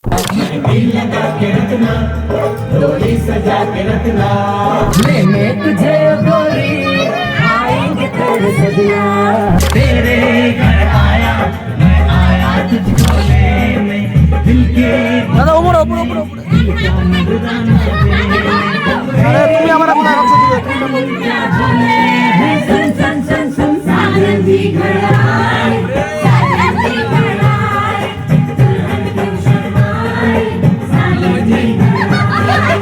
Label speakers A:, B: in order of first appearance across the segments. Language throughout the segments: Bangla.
A: दिल लगा के रखना, डोली सजा के रखना, लेने तुझे गोरी आएंगे तेरे सजना। तेरे घर आया मैं आया तुझको लेने, दिल के
B: দাদা উপরে উপরে উপরে উপরে
A: दिल का नजराना
B: আরে তুমি আমার কোথায় রাখছো তুমি
A: सन सन सन सन सालन दी घर आए, सालन दी घर आए, दुल्हन क्यों शर्माए, सालन दी घर आए।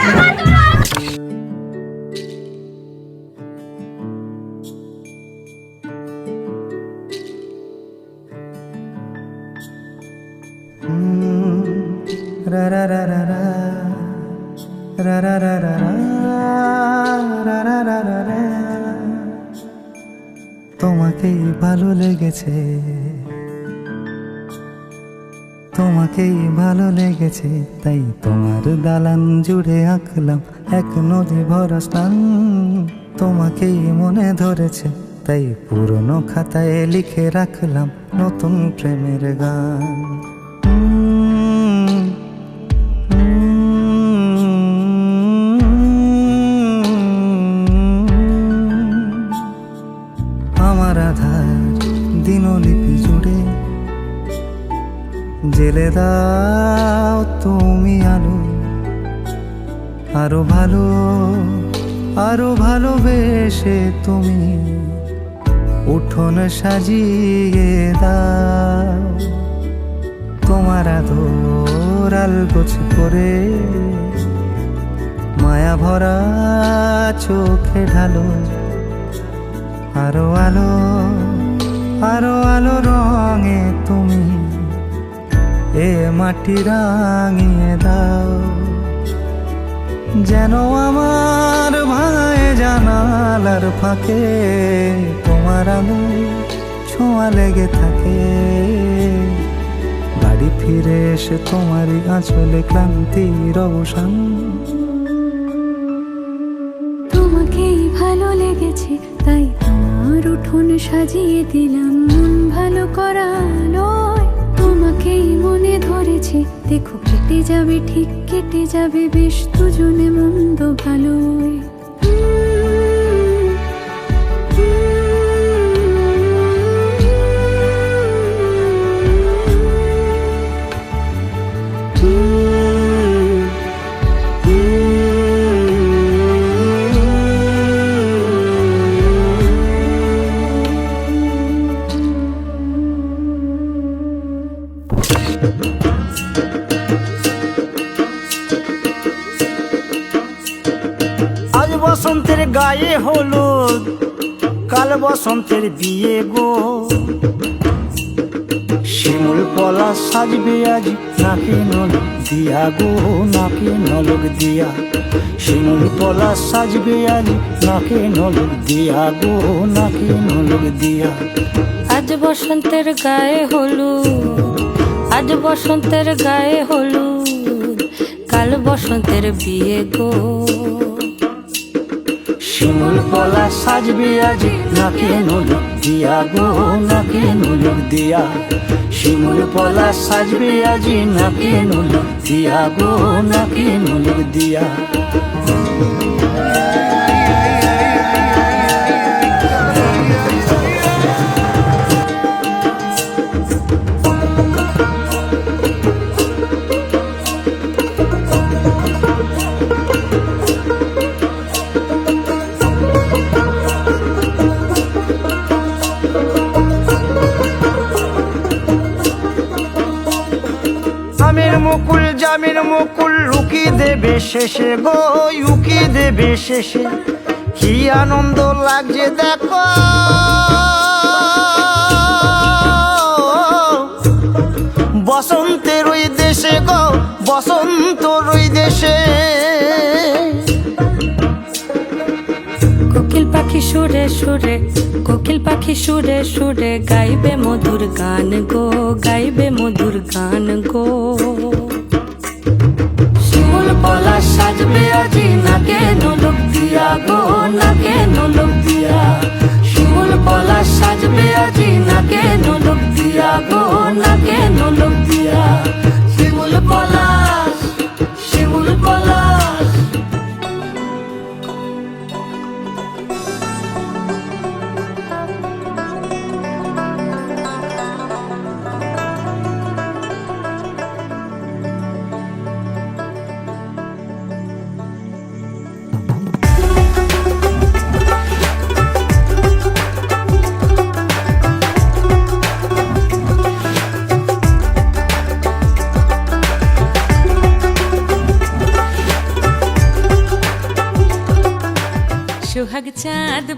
B: রা রা রা রা রা রা রা রা রা রা রা রা রা রা। তোমাকেই ভালো লেগেছে, তোমাকেই ভালো লেগেছে, তাই তোমার দালান জুড়ে আঁকলাম এক নদী ভরা স্থান। তোমাকেই মনে ধরেছে, তাই পুরনো খাতায় লিখে রাখলাম নতুন প্রেমের গান। আমার আধার দিনলিপি জুড়ে জেলে দাও তুমি আলো, আরো ভালো আরো ভালোবেসে তুমি উঠোন সাজিয়ে দাও। তোমার আদর আলগোছ করে মায়া ভরা চোখে ঢালো, আরো আলো আরো আলো রঙে তুমি এ মাটি রাঙিয়ে দাও। যেন আমার ভাই জানালার ফাঁকে তোমার আলো ছোঁয়া লেগে থাকে। বাড়ি ফিরে এসে তোমারই আঁচলে ক্লান্তির অবসান।
C: তোমাকেই ভালো লেগেছে, তাই তোমার উঠোন সাজিয়ে দিলাম মন ভালো করা নয়। তোমাকেই মনে ধরেছে, দেখো কেটে যাবে ঠিক কেটে যাবে বেশ দুজনে মন্দ ভালোই।
B: আজ বসন্তের গায়ে হলুদ, কাল বসন্তের বিয়ে গো। শিমুল পলা সাজবে আজ নাকে নলক দিয়া গো, নাকে নলক দিয়া। শিমুল পলা সাজবে আজ নাকে নলক দিয়া গো, নাকে নলক দিয়া।
C: আজ বসন্তের গায়ে হলুদ, আজ বসন্তের গায়ে হলুদ, কাল বসন্তের বিয়ে গো।
B: শিমুল পলা সাজবে আজ নাকে নলক দিয়া গো, নাকে নলক দিয়া। শিমুল পলা সাজবে আজ নাকে নলক দিয়া গো, নাকে নলক দিয়া। আমের মুকুল জামের মুকুল লুকি দেবে শেষে গো, উকি দেবে শেষে। কি আনন্দ লাগছে দেখো, বসন্তের ওই দেশে গো, বসন্তর ওই দেশে।
C: কোকিল পাখি সুরে সুরে, কোকিল পাখি সুরে সুরে গাইবে মধুর গান গো, গাইবে মধুর গান গো।
A: শিমুল পলা সাজবে আজি নাকে নলক দিয়া গো, নাকে নলক দিয়া। শিমুল পলা সাজবে আজি নাকে নলক দিয়া গো, নাকে নলক দিয়া। শিমুল পলা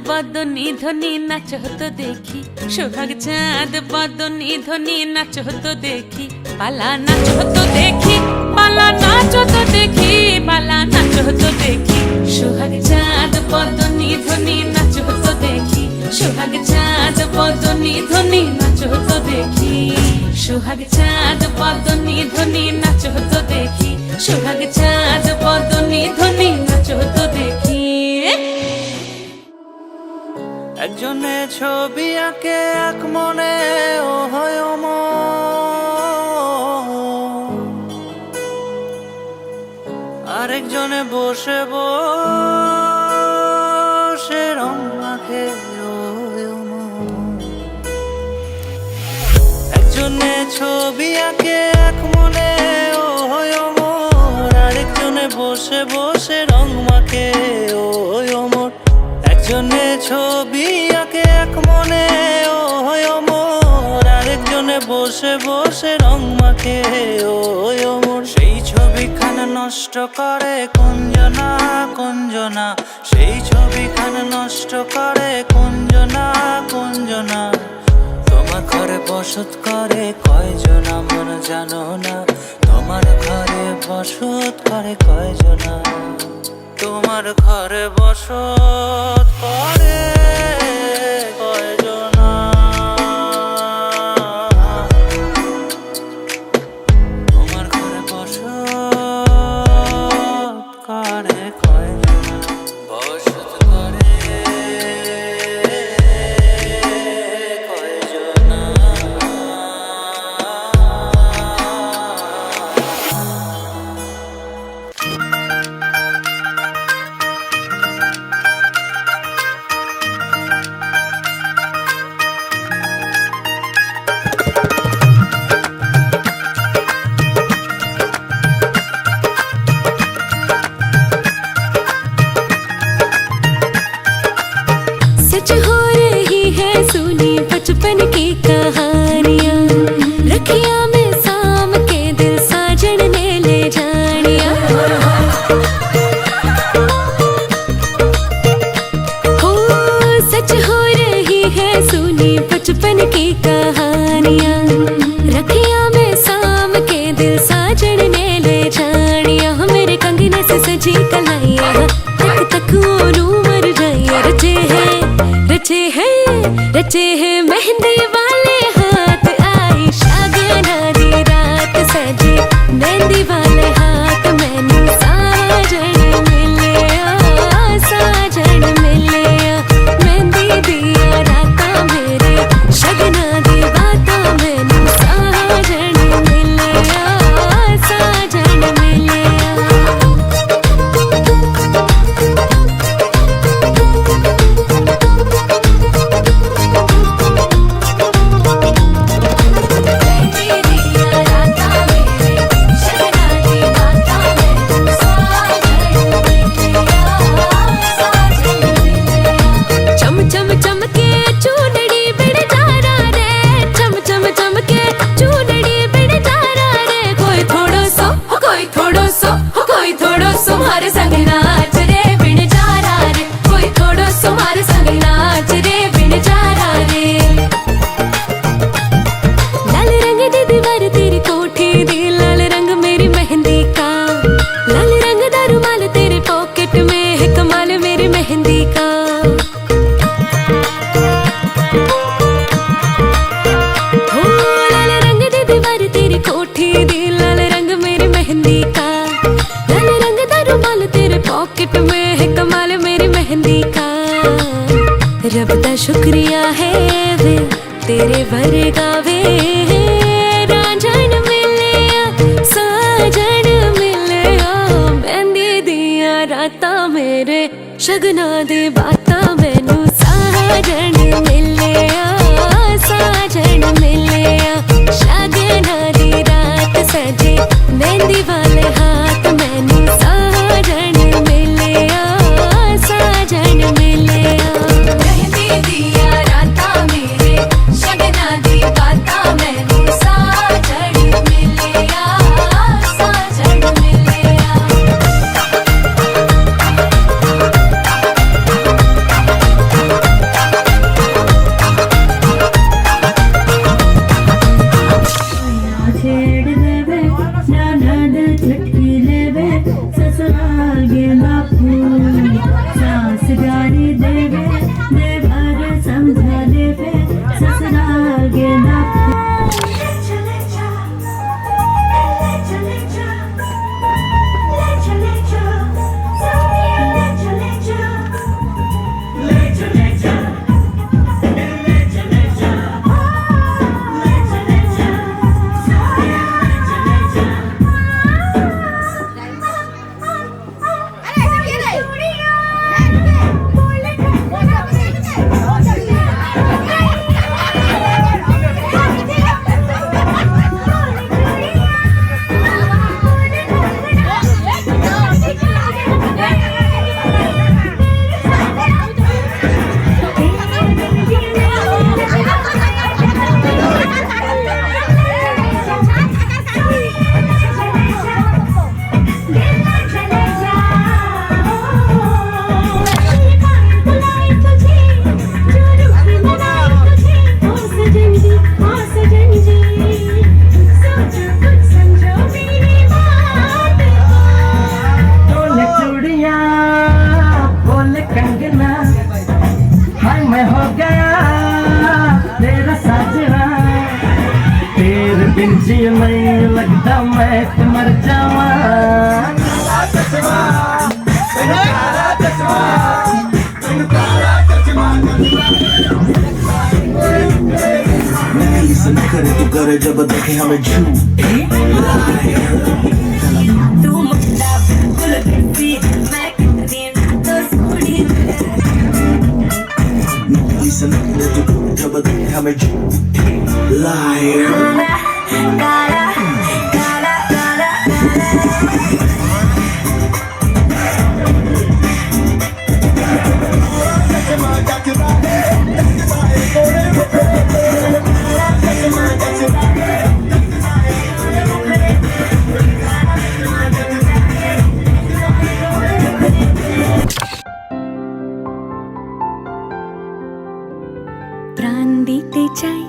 D: বদনী ধ্বনি নাচো তো দেখি, সোহাগ চাঁদ বদনী ধ্বনি নাচো তো দেখি, পালা নাচো তো দেখি, পালা নাচো তো দেখি, পালা নাচো তো দেখি, সোহাগ চাঁদ বদনী ধ্বনি নাচো তো দেখি, সোহাগ চাঁদ বদনী ধ্বনি নাচো তো দেখি, সোহাগ চাঁদ বদনী ধ্বনি নাচো তো দেখি, সোহাগ চাঁদ বদনী ধ্বনি নাচো তো দেখি।
B: একজনে ছবি আঁকে এক মনে ও হয় আরেকজনে বসে বসে রং মাখে ও একজনে ছবি আঁকে এক মনে ও হয় আরেকজনে বসে বসে রং মাখে ও অমর। একজনে ছবি আঁকে এক মনে ও হয় অমর আরেকজনে বসে বসে রং মাখে ও অমর। সেই ছবিখানা নষ্ট করে কুঞ্জনা কুঞ্জনা, সেই ছবিখানা নষ্ট করে কুঞ্জনা কুঞ্জনা। তোমার ঘরে বসত করে কয়জনা মন জানো না, তোমার ঘরে বসত করে কয়জনা, তোমার ঘরে বসত করে কয়জনা, তোমার ঘরে বসত করে কয়জনা, বসত করে কয়জনা।
C: सच हो रही है सुनी बचपन की कहानियाँ, रखिया में साम के दिल साजन ने ले जानिया। हो सच हो रही है सुनी बचपन की कहानियाँ, रखिया में साम के दिल साजन ने ले जानिया। मेरे कंगने से सजी कलाइया तक तक ओनू मर जाइया। रचे हैं मेहंदी वाले हाथ, आई शागियाना दी रात सजे मेहंदी वाले हाथ। मैनू साजन मिलिया, साजन मिलिया, मेहंदी दिया राता मेरे शगना दी बाता। मैनू साजन मिलिया, साजन मिलिया। रब दा शुक्रिया है वे तेरे वर्गा वे रांझन मिलिया, साजन मिलिया। मेहंदी दिया राता मेरे शगना दे बाता। मैनू साजन मिलिया, साजन मिलिया। शगना दी रात सजे मेहंदी वाले हाथ। मैनू साजन मिलिया, साजन मिलिया। मेहंदी दिया राता मेरे शगना दी बाता। मैनू साजन मिलिया, साजन मिलिया। सोचो कुछ समझो मेरी बात
A: बोले चूड़िया बोले कंगना, हाय मैं हो गया तेरा साजना। तेरे बिन जी नहीं लगता मैं तो मर जावा।
E: करे तू करे जब देखे हमें झूठी
C: तू मुझे बिल्कुल कैसी मैं कितनी तो सोनी
E: Listen करे तू जब देखे हमें झूठी liar
C: काला काला काला প্রাণ দিতে চাই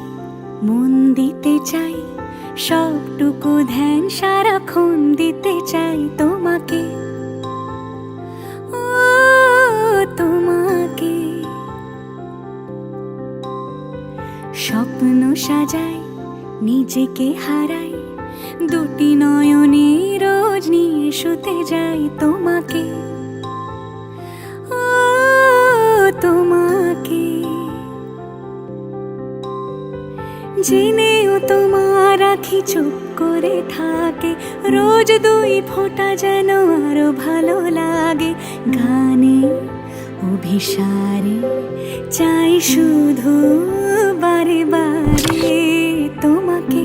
C: মন দিতে চাই সবটুকু ধ্যান সারাক্ষণ দিতে চাই তোমাকে ও তোমাকে স্বপ্ন সাজাই নিজেকে হারাই দুটি নয়নে রোজ নিয়ে শুতে যাই তোমাকে ও তোমাকে জেনেও তোমার আখি চুপ করে থাকে রোজ দুই ফোঁটা যেন আরো ভালো লাগে গানে অভিসারে চাই শুধু বারে বারে তোমাকে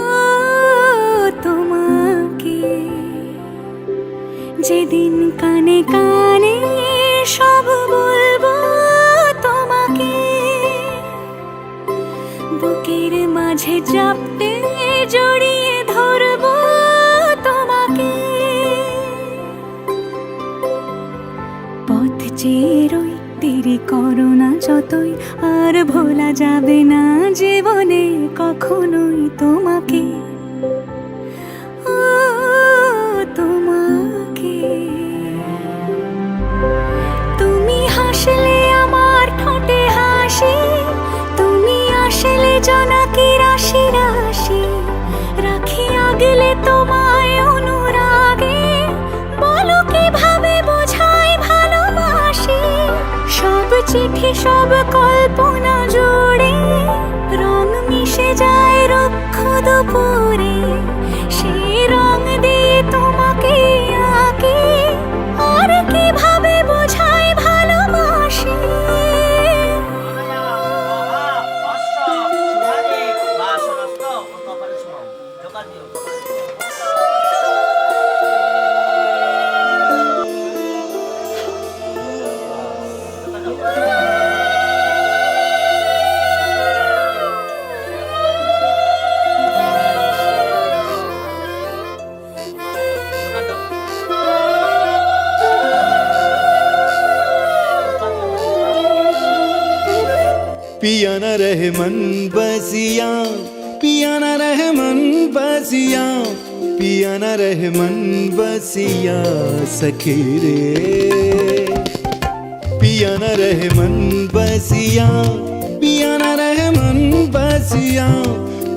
C: ও তোমাকে যেদিন কানে কানে সব বলবো তোমাকে বুকের মাঝে চাপতে জড়িয়ে ধরবো তোমাকে পথ চেয়ে রই দেরি করো না যতই আর ভোলা যাবে না জীবনে কখনোই তোমাকে ও তোমাকে তুমি হাসলে আমার ঠোঁটে হাসি তুমি আসলে জোনাকি রাশি রাশি রাখি আগলে তোমায় অনুরাগে বলো কিভাবে বোঝাই ভালোবাসি সব চিঠি সব কল্পনা জুড়ে রং মিশে যায় রুক্ষ দুপুরে সেই রং দিয়ে তোমাকে আঁকি আর কিভাবে বোঝাই ভালোবাসি
F: पिया न रहे मन बसिया पिया न रहे मन बसिया पिया न रहे मन बसिया सखी रे पिया न रहे मन बसिया पिया न रहे मन बसिया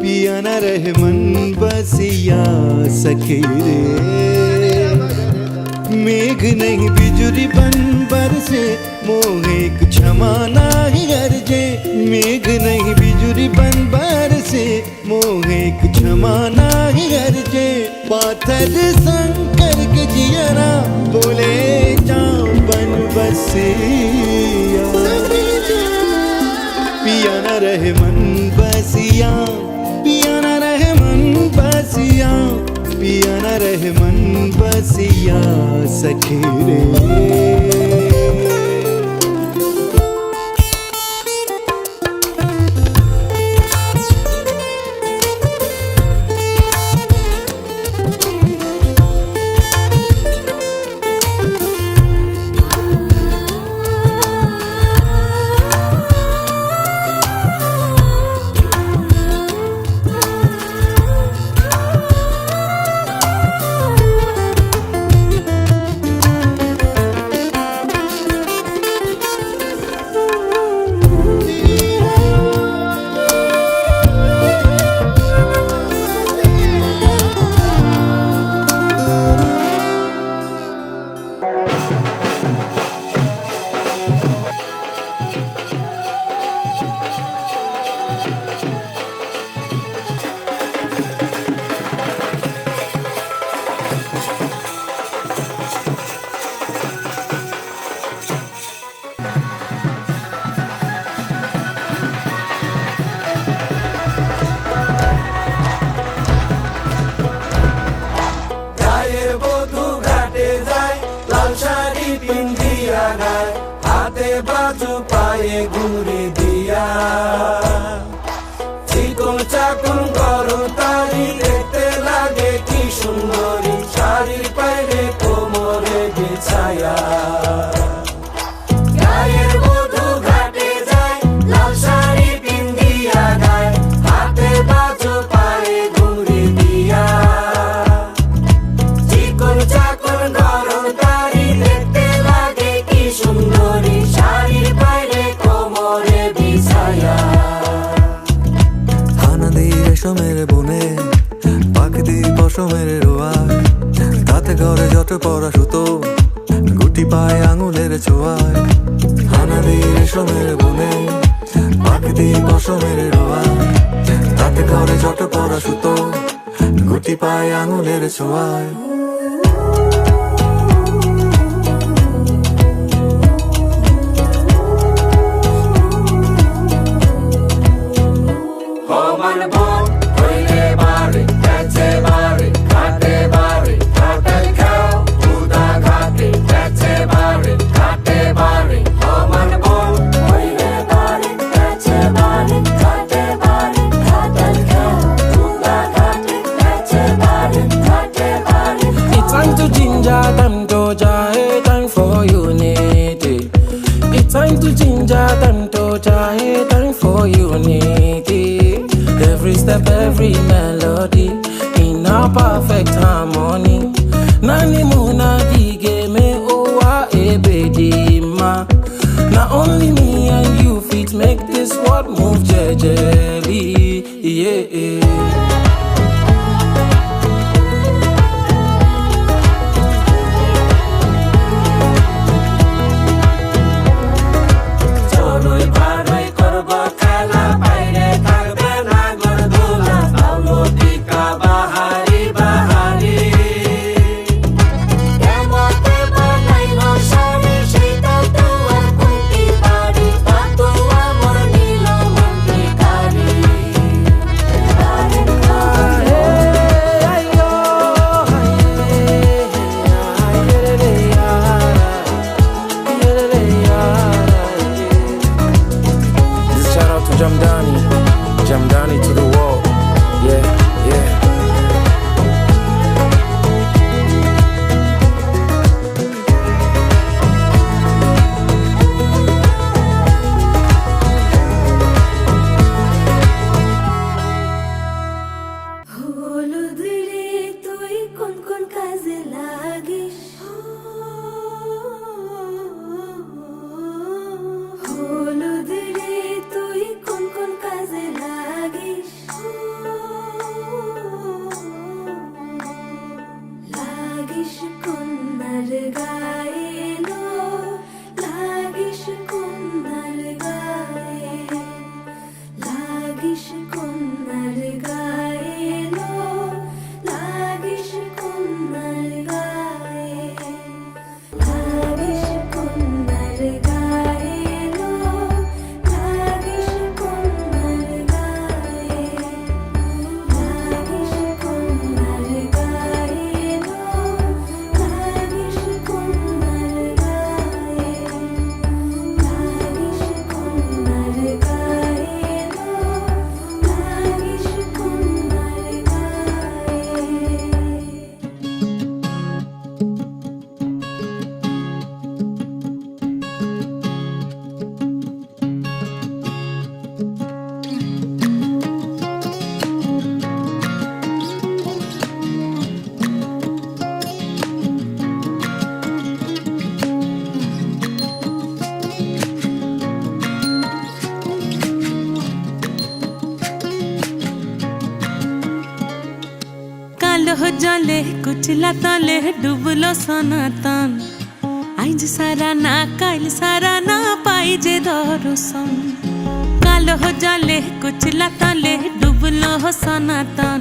F: पिया न रहे मन बसिया सखी रे मेघ नहीं बिजुरी बन बरसे मोहे क्षमा नाही गरजे मेघ नहीं बिजुरी बन बरसे मोहे क्षमा नाही गरजे पाथर संकर के जियरा बोले जाओ बन बसिया पिया न रहे मन बसिया पिया न रहे मन बसिया पिया न रहे मन बसिया सखी रे
G: পায়ে ঘুরে দিয়া চিকন চাকন গরম তারি দেখতে লাগে কি সুন্দরী শাড়ির পায়ে কোমরে বিছায়া গায়ের মধু ঘাটে যায় লাল শাড়ি পিন্দিয়া গায় হাতে বাজো পায়ে ঘুরে দিয়া চিকন চাকন গরম তারি দেখতে লাগে কি সুন্দরী শাড়ির পায়ে কোমরে বিছায়া
B: হানাদি রেশমের বনে পাখি পশমের রোয়ায় তাতে ঘরে যত পরা সুতো গুটি পায় আঙুলের ছোঁয়ায় হানাদি রেশমের বনে পাখি পশমের রোয়ায় তাতে ঘরে যত পরা সুতো গুটি পায় আঙুলের ছোঁয়ায়
G: Home on board, হইলে বাড়ি, গেছে বাড়ি, ঘাটে বাড়ি, ঘাটের খেও, উদা ঘাটে, গেছে বাড়ি, ঘাটে বাড়ি, home on board, হইলে বাড়ি, গেছে বাড়ি, ঘাটে বাড়ি, ঘাটের খেও, উদা ঘাটে, গেছে বাড়ি, ঘাটে বাড়ি।
H: It's time to ginger them doja, hey, time for unity. It's time to ginger them doja, hey, time for unity. Every step, every melody in a perfect harmony. Nani muna dige me owa ebedi ma. Not only me and you fit make this world move jejely, yeah.
G: চড়ুই ভাড়ুই করবো খেলা বাইরে থাকবে না গরদোলা পাউলো টিকা বাহারি বাহারি কেমতে বানাইলো শাড়ি সেটা তো আর কুন্তি পারি তা তো আমার নীল মন্ত্রী কারি
H: This shout out to Jamdani to the wall, yeah, yeah.
C: হলুদ রে তুই কোন কোন কাজে লাগিস হলুদ রে তুই কোন কোন কাজে লাগিস লাগিস কন্যার গায়ে লো লাগিস কন্যার গায়ে লাগিস কন্যার গায়ে লো লাগিস কন্যার গায়ে লাগিস কন্যার গায়ে লো লাগিস কন্যার গায়ে লাগিস কন্যার গায়ে লো লাগিস কন্যার গায়ে লাগিস কন্যার গায়ে লো লাগিস কন্যার গায়ে
D: কালো জলে কুচলা তলে ডুবলো সনাতন আইজ সারা না কাল সারা না পাই যে দর্শন কালো জলে কুচলা তলে ডুবলো সনাতন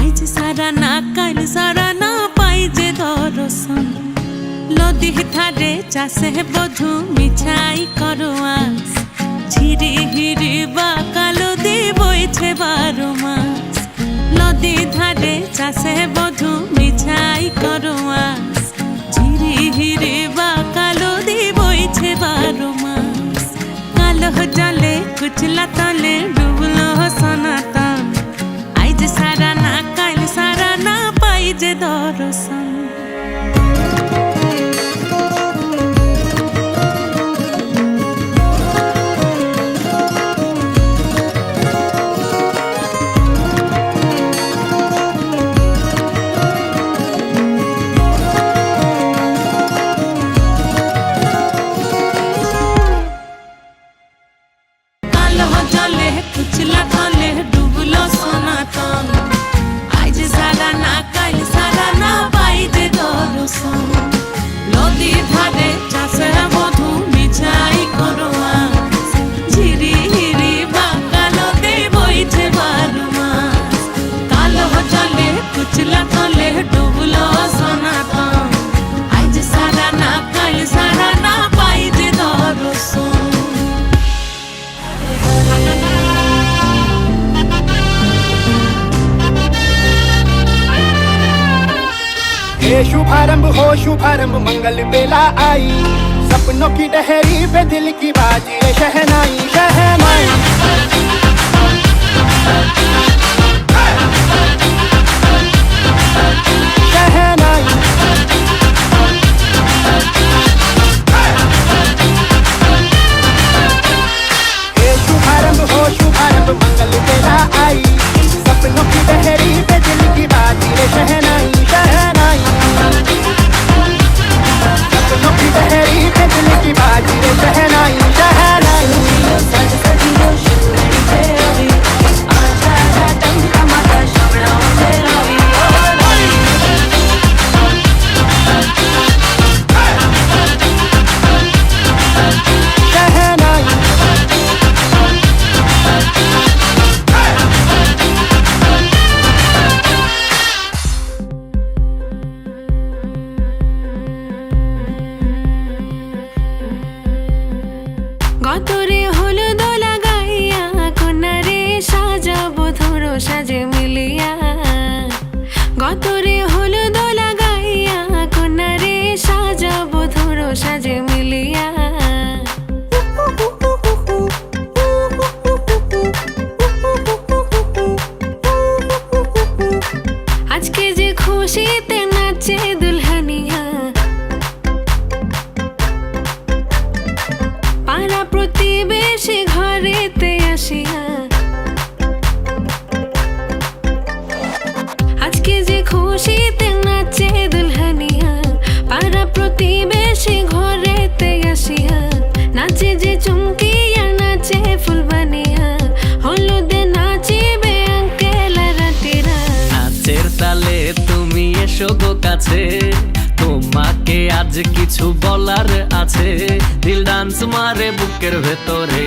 D: আইজ সারা না কাল সারা না পাই যে দর্শন নদী ধারে চাষে বধু মিছাই করো আস ঝিরি হিরি বা কালো দি বইছে 12 মাস নদী ধারে চাষে বধু মিছাই করো আস ঝিরি হিরি বা কালো দি বইছে 12 মাস
I: ये शुभारंभ हो शुभारंभ मंगल बेला आई सपनों की डहरी पे दिल की बाजी रे शहनाई शहनाई शहनाई ये शुभारंभ हो शुभारंभ मंगल बेला आई सपनों की डहरी पे दिल की बाजी रे शहनाई शहनाई सपनों की डहरी पे दिल की बाजी रे शहनाई शहनाई
C: গতরে হলুদ লাগাইয়া কোনারে সাজাবো ধরো সাজে মিলিয়া গতরে হলুদ লাগাইয়া কোনারে সাজাবো ধরো সাজে মিলিয়া আজকে যে খুশিতে নাচে দুলহানিয়া পাড়া প্রতিবেশী ঘরেতে আসিয়া আজকে যে খুশিতে নাচে দুলহানিয়া পাড়া প্রতিবেশী ঘরেতে আসিয়া নাচে যে চুমকিয়া নাচে ফুলবানিয়া হলুদে নাচিবে আঙ্কেল রাতিরা
A: নাচের তালে তুমি এসো গো কাছে তোমাকে আজ কিছু বলার আছে দিল ডান্স মারে বুকের ভেতরে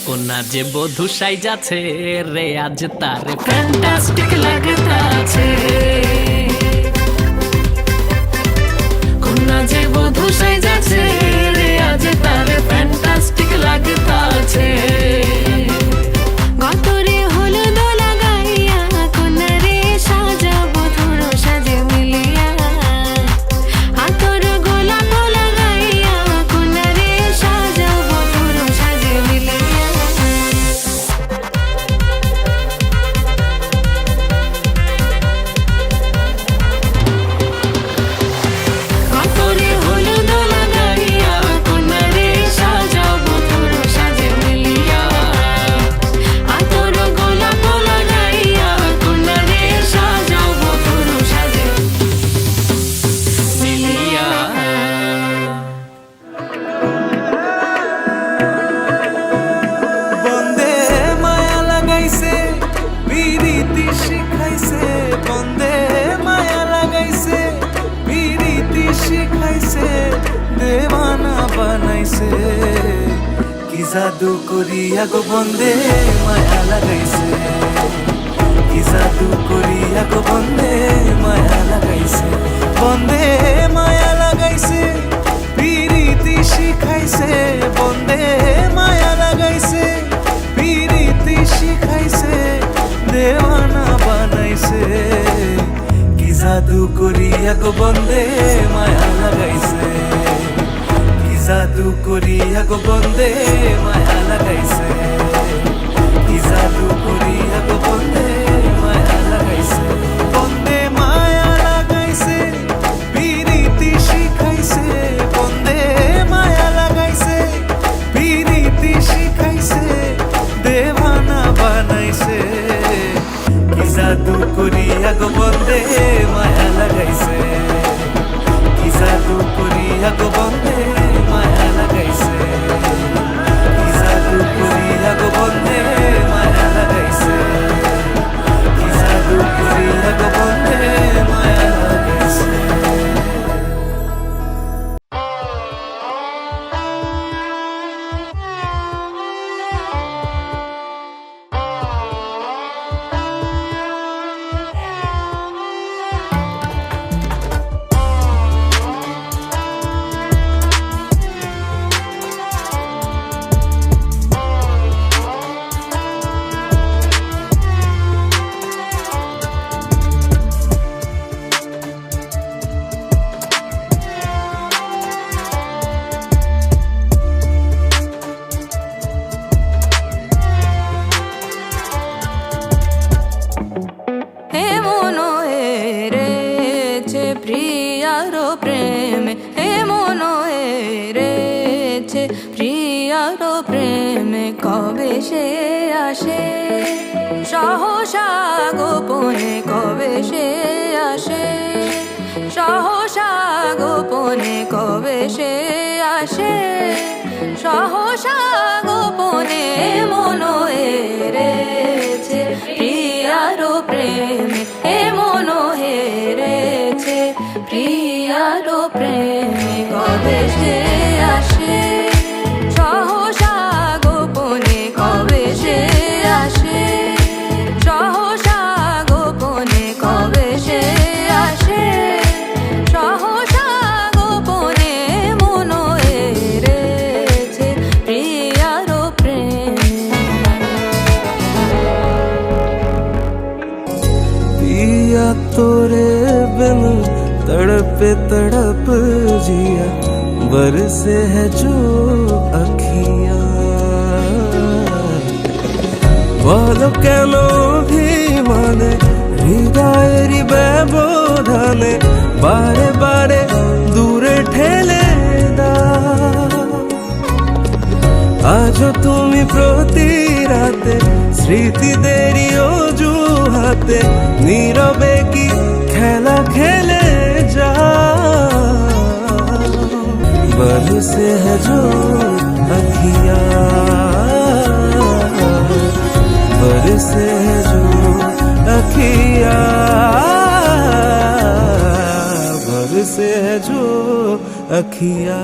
A: কোনা যে বধূ সাই যাচ্ছে রে আজ তারে ফ্যান্টাস্টিক লাগতাছে কোনা যে বধূ সাই যাচ্ছে রে আজ তারে ফ্যান্টাস্টিক লাগতাছে
C: গতরে হলুদ লাগাইয়া কোনারে সাজাবো ধরো সাজে মিলিয়া আতর গোলাপ লাগাইয়া কোনারে সাজাবো ধরো সাজে মিলিয়া গতরে হলুদ লাগাইয়া কোনারে সাজাবো ধরো সাজে মিলিয়া আতর গোলাপ লাগাইয়া কোনারে সাজাবো ধরো সাজে
A: মিলিয়া
B: বন্দে মায়া লাগাইছে বিরীতি শিখাইছে বন্দে মায়া লাগাইছে বিরীতি শিখাইছে দেওয়ানা বানাইছে কি জাদু করিয়া গো বন্দে মায়া লাগাইছে কি জাদু করিয়া গো বন্দে মায়া লাগাইছে বন্দে মায়া লাগাইছে বিরীতি শিখাইছে বন্দে মায়া লাগাইছে বিরীতি শিখাইছে দেওয়ানা বানাইছে কি জাদু করিয়া গো বন্দে মায়া লাগাইছে কি জাদু করিয়া গো বন্দে মায়া লাগাইছে কি জাদু করিয়া গো বন্দে মায়া লাগাইছে বন্দে মায়া লাগাইছে বিরীতি শিখাইছে বন্দে মায়া লাগাইছে বিরীতি শিখাইছে দেওয়ানা বানাইছে কি জাদু করিয়া গো বন্দে মায়া লাগাইছে কি জাদু করিয়া গো বন্দে মায়া লাগাইছে কি জাদু করিয়া গো বন্দে মায়া লাগাইছে কি জাদু করিয়া গো বন্দে মায়া লাগাইছে
C: কবে সে আসে, সহসা গোপনে কবে সে আসে, সহসা গোপনে কবে সে আসে, সহসা গোপনে মন হেরেছে প্রিয়ার প্রেমে, এ মন হেরেছে প্রিয়ার প্রেমে কবে সে আসে, সহসা গোপনে কবে সে আসে, সহসা গোপনে কবে সে আসে, সহসা গোপনে মন হেরেছে প্রিয়ার প্রেমে।
H: पिया तोरे बिन तड़पे तड़प जिया, बरसे है जो अखियां, बोलो केनो भी माने हृदय व्यवधाने, बारे बारे दूरे ठेले दा, আজও তুমি প্রতি রাতে স্মৃতি দেরি অজুহাতে নীরবে কি খেলা খেলে যা, বরসে है जो अखियां, बरसे है जो अखियां, बरसे है जो अखियां।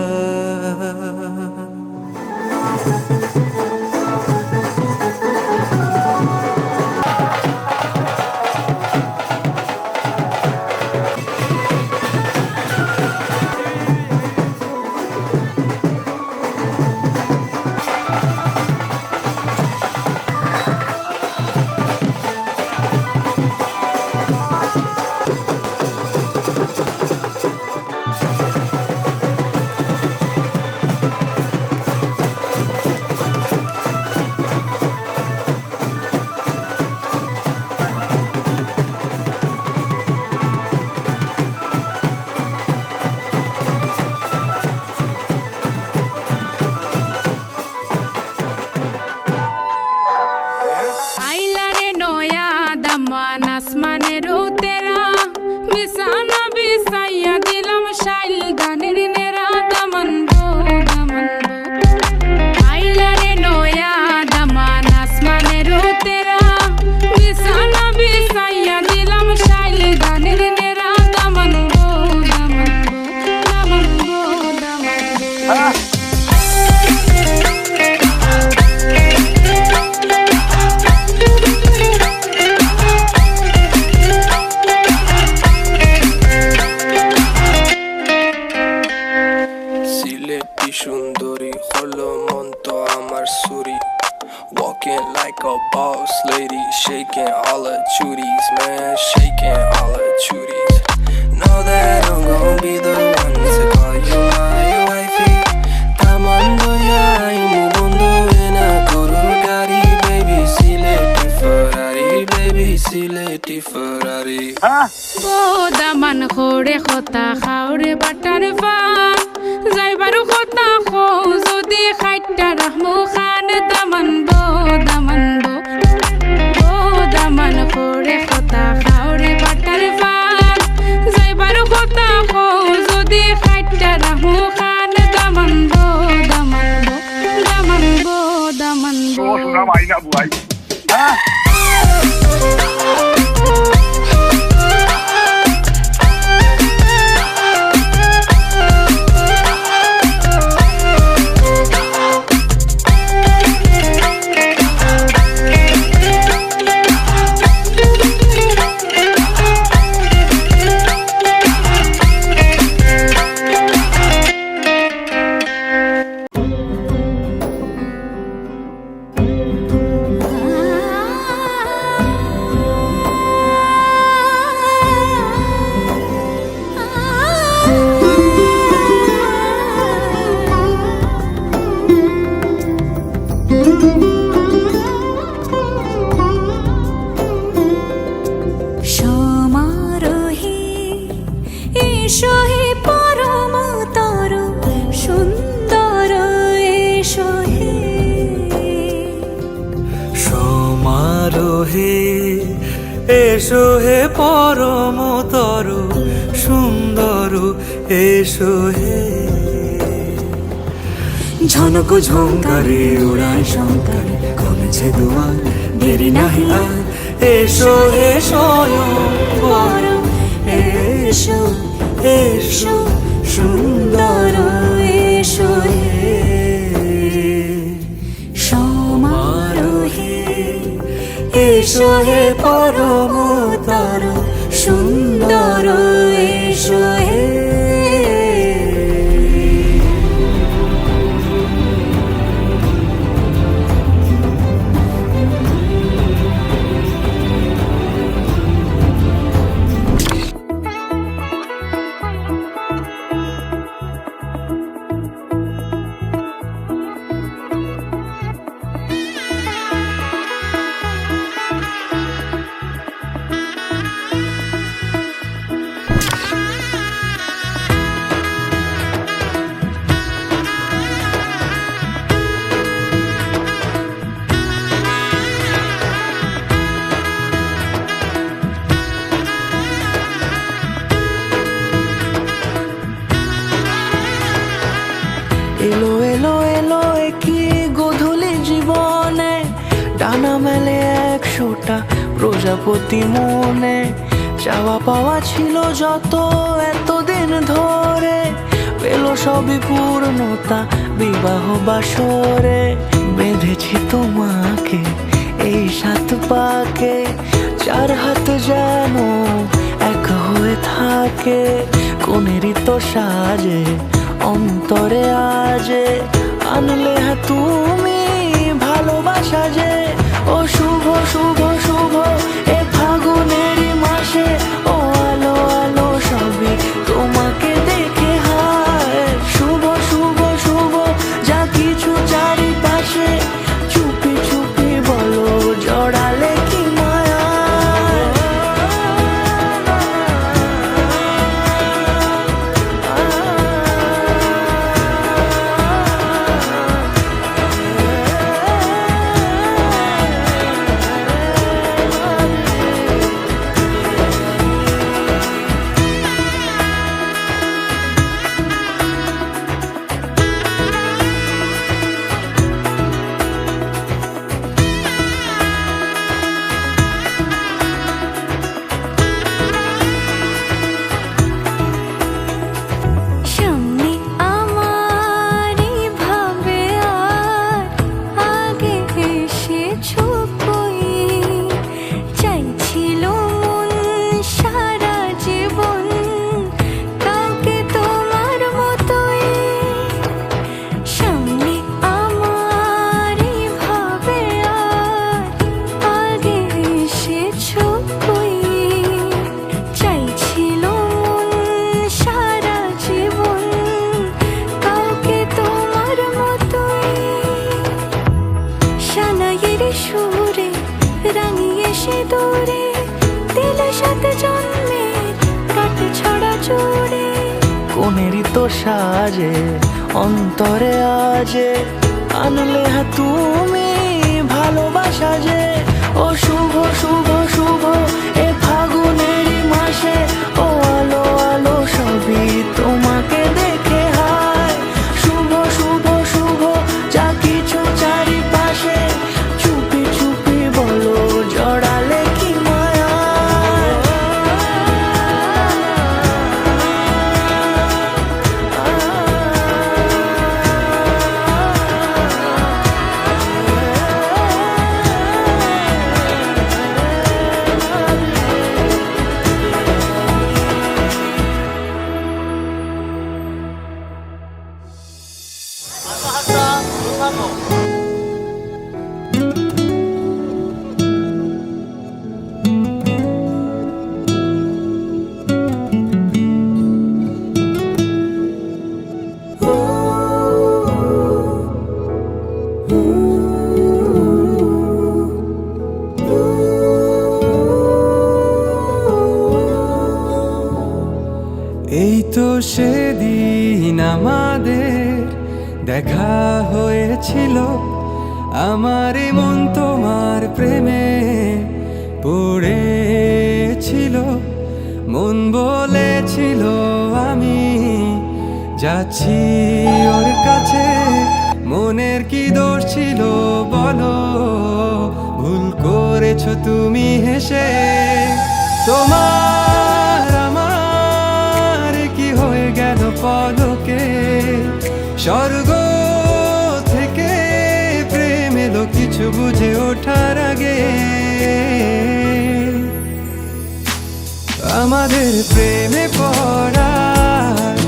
H: Walking like a boss lady, shaking all her chuties, man, shaking all her chuties. Know that I'm gon' be the one to call you my wifey. Tamando ya imu mundo ena kurugari, baby, sileti Ferrari, baby, sileti Ferrari.
D: Daman খোরে খতা খাওরে butter fun যাইবারু খতা খো যদি খাইটা রাহমু খান দামান বো দামান খোরে খতা খাওরে বাটার ফান যাইবারু খতা খো যদি খাইটা রাহমু খান দামান বো
J: শোনা মাইনা বুয়াই
B: হে এসো হে পরমতর সুন্দর এসো হে ঝনক ঝঙ্কারে উড়ায় শঙ্কারে কমেছে দুয়ার দেরি নাহি আর এসো হে স্বয়ং পরম এসো এসো সুন্দর এসো হে সমারোহে এসো হে পরমতর সুন্দর এসো হে এলো এলো এলো কি গোধূলি জীবনে ডানা মেলে 100টা প্রজাপতি মনে চাওয়া পাওয়া ছিল যত এতদিন ধরে পেল সবই পূর্ণতা বিবাহ বাসরে বেঁধেছি তোমাকে এই 7 পাকে 4 হাত যেন এক হয়ে থাকে কোনেরই তো সাজে অন্তরে আজে আনলে তুমি ভালোবাসা যে ও শুভ শুভ শুভ এ ফাগুনেরই মাসে ও আলো আলো সবই তোমাকে দেখে হায় শুভ শুভ শুভ যা কিছু চারিপাশে চুপি চুপি বলো জড়ালে কি মায়া
C: সামনে আমারই ভাবে আর আগে এসেছো কই চাইছিল মন সারা জীবন কাউকে তোমার মতোই সামনে আমারই ভাবে আর আগে এসেছো কই চাইছিল মন সারা জীবন কাউকে তোমার মতোই সানাইয়ের সুরে রাঙিয়ে সে দূরে দিলে 7 জন্মের কাট ছড়া জোড়ে
B: কোনেরই তো সাজে অন্তরে আজে আনলে তুমি ভালোবাসা যে ও শুভ শুভ শুভ এ ফাগুনেরই মাসে ও আলো আলো সবই তোমাকে দেখে হায় শুভ শুভ শুভ যা কিছু চারিপাশে চুপি চুপি বলো জড়ালে কি মায়া এই তো সেদিন আমাদের দেখা হয়েছিল আমার মন তোমার প্রেমে
F: পড়েছিল, মন বলেছিল আমি যাচ্ছি ওর কাছে। মনের কি দোষ ছিল বলো, ভুল করেছো তুমি হেসে। তোমার আমার কি হয়ে গেল পলকে, স্বর্গ থেকে প্রেম এলো কিছু বুঝে ওঠার আগে। আমাদের প্রেমে পড়ার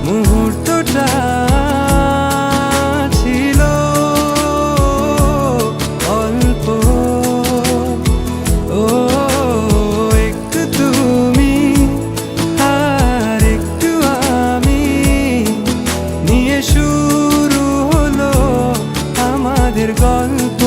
F: মুহূর্তটা ছিল অল্প। ও একটু তুমি আর একটু আমি নিয়ে শুরু হলো আমাদের গল্প।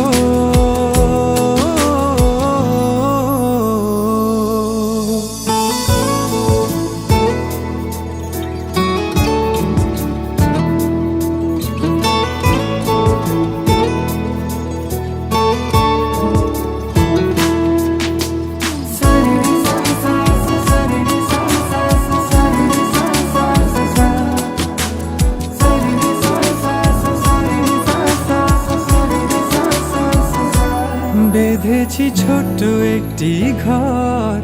F: বেঁধেছি ছোট্ট একটি ঘর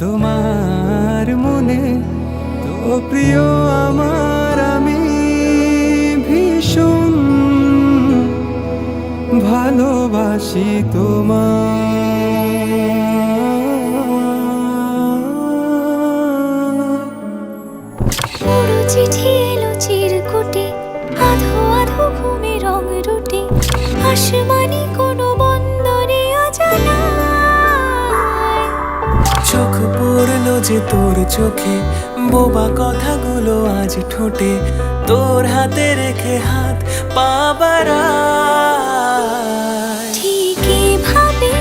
F: তোমার মনে, তো প্রিয় আমার আমি ভীষণ ভালোবাসি তোমার।
C: পুরো চিঠি এলো চিরকুটে, আধো আধো ঘুমে রং রুটে, আসমানি কোনো বন্দরে অজানায়।
K: চোখ পড়লো যে তোর চোখে, বোবা কথাগুলো আজ ঠোঁটে, তোর হাতে রেখে হাত পা বাড়ায়।
C: ঠিকই ভাবে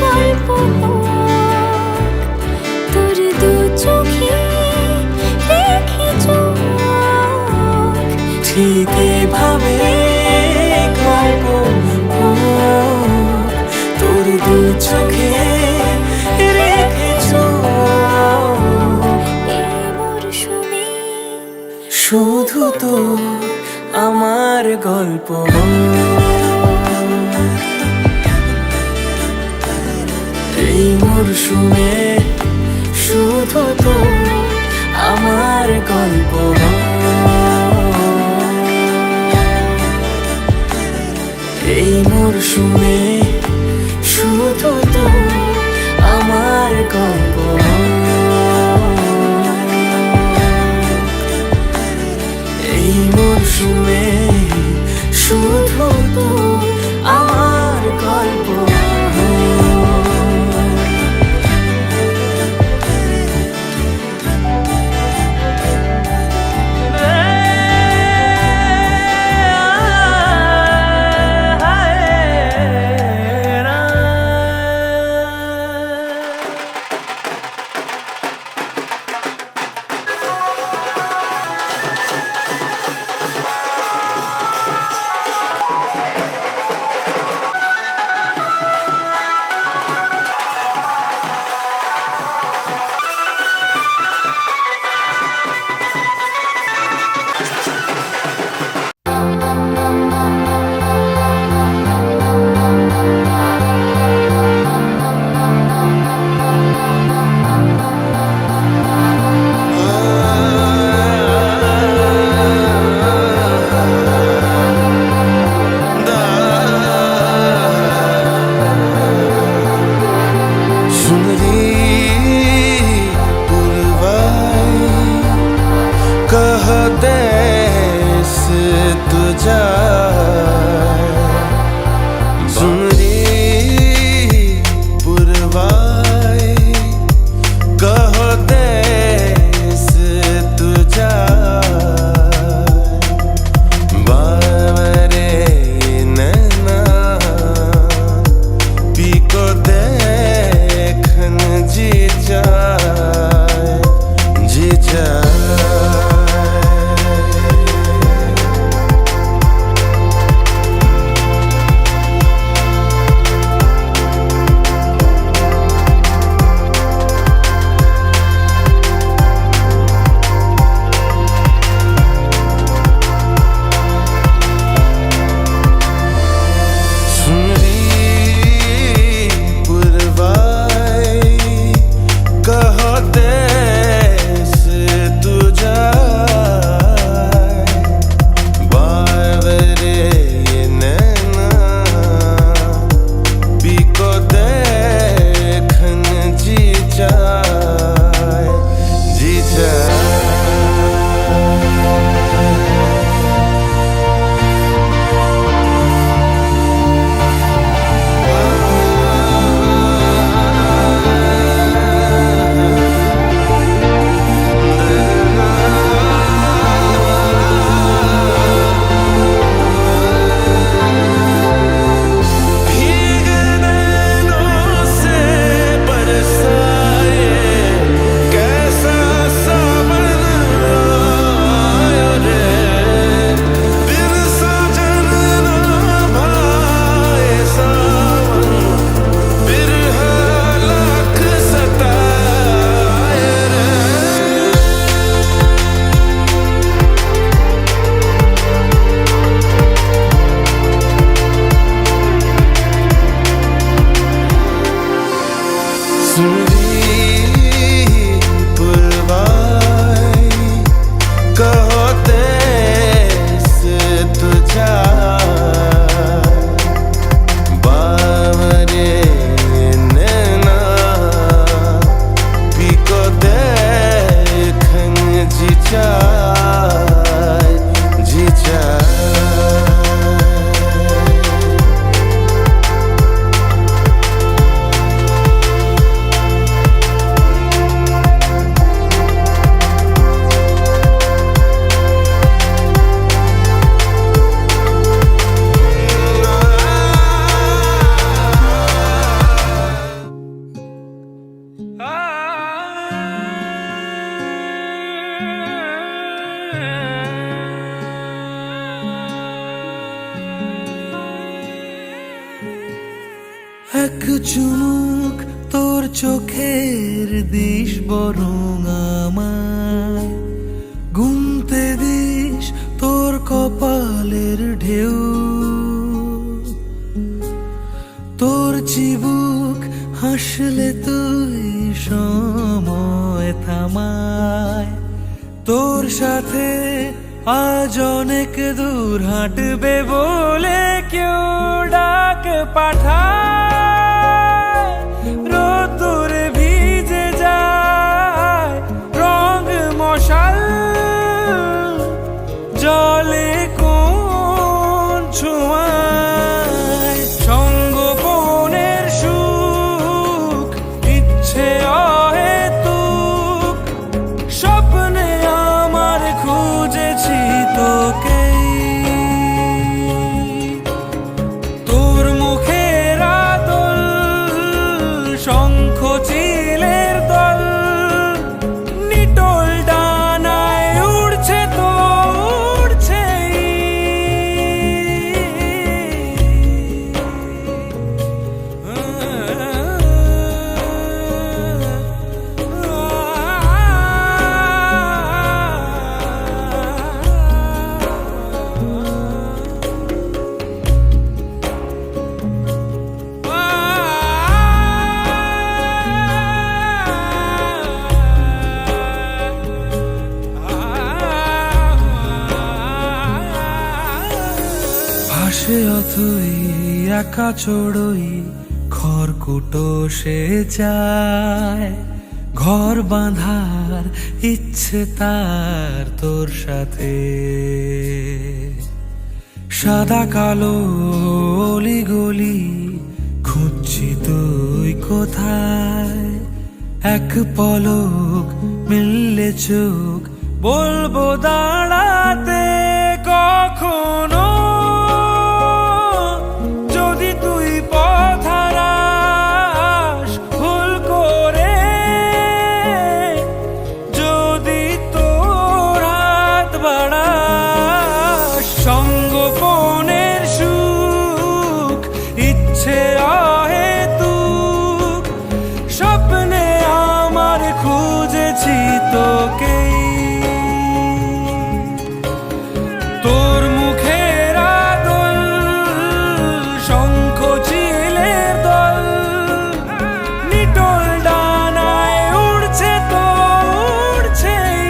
C: গল্প হোক, তোর দু চোখে রেখে চোখ।
K: ঠিকই ভাবে গল্প হোক, তোর দু চোখে রেখে চোখ।
C: এই মরশুমে
K: শুধু তো আমার গল্প। এই মরশুমে শুধু তো আমার গল্প। এই মরশুমে শুধু তো আমার গল্প। এই মরশুমে শুধু তো আমার গল্প। এক চুমুক তোর চোখের দিস বরং আমায় গুনতে দিস তোর কপালের ঢেউ, তোর চিবুক হাসলে তুই সময় থামায়, তোর সাথে আজ অনেক দূর হাঁটবে বলে কেউ ডাক পাঠায়, রোদ্দুরে ভিজে যায় রং মশাল, জলে কোন ছোঁয়ায় সঙ্গোপনের সুখ, ইচ্ছে অহেতুক স্বপ্নে আমার খুঁজেছি তোকে, তোর মুখের আদল শঙ্খ চিলের দল, নিটোল ডানায় উড়ছে তো উড়ছেই, ভাসে অথই একা চড়ই খড়কুটো সে চায়, ঘর বাঁধার ইচ্ছে তার তোর সাথে, সাদা কালো অলি গলি খুঁজছি তুই কোথায়, এক পলক মিললে চোখ বলবো দাঁড়াতে কখনো, যদি তুই পথ হারাস ভুল করে, যদি তোর হাত বাড়াস সঙ্গোপনের সুখ, ইচ্ছে অহেতুক স্বপ্নে আমার খুঁজেছি তোকে, তোর মুখের আদল শঙ্খ চিলের দল, নিটোল ডানায় উড়ছে তো উড়ছেই।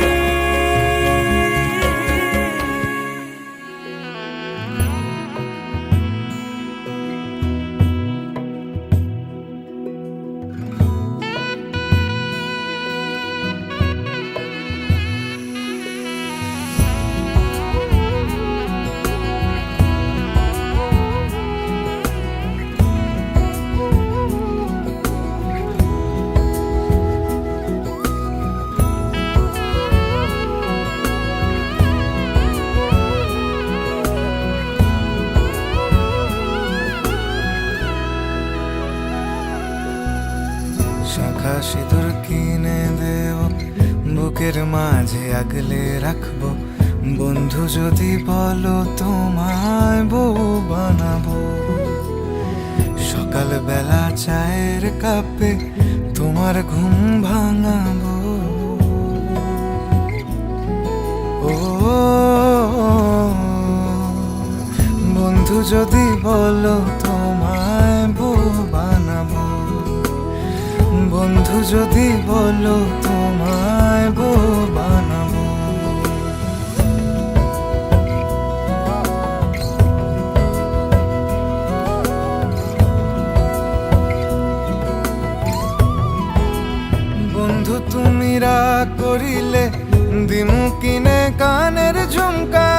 B: শাখা সিঁদুর কিনে দেব, বুকের মাঝে আগলে রাখবো, বন্ধু যদি বলো তোমায় বউ বানাবো, সকালবেলা চায়ের কাপে তোমার ঘুম ভাঙাবো, ও বন্ধু যদি বলো তোমায় বউ বানাবো, বন্ধু যদি বলো তোমায় বউ বানাবো, বন্ধু তুমি রাগ করিলে দিমু কিনে কানের ঝুমকা,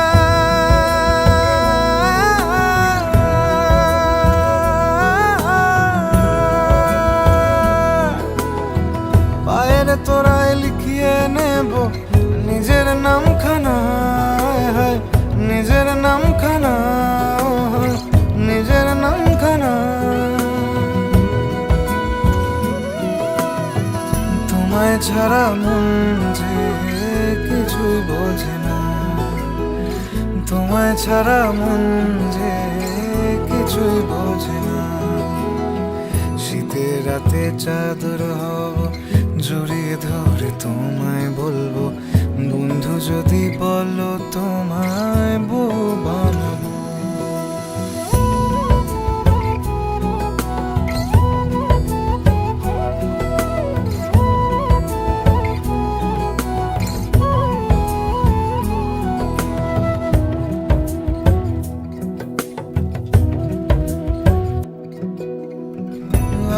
B: পায়ের তোরায় লিখিয়ে নেব নিজের নামখানা, নিজের নামখানা, নিজের নামখানা। তোমায় ছাড়া মন যে কিছুই বোঝে না, তোমায় ছাড়া মন যে কিছুই বোঝে না। শীতের রাতে চাদর হব জড়িয়ে ধরে তোমায় বলবো, বন্ধু যদি বলো তোমায় বউ বানাবো।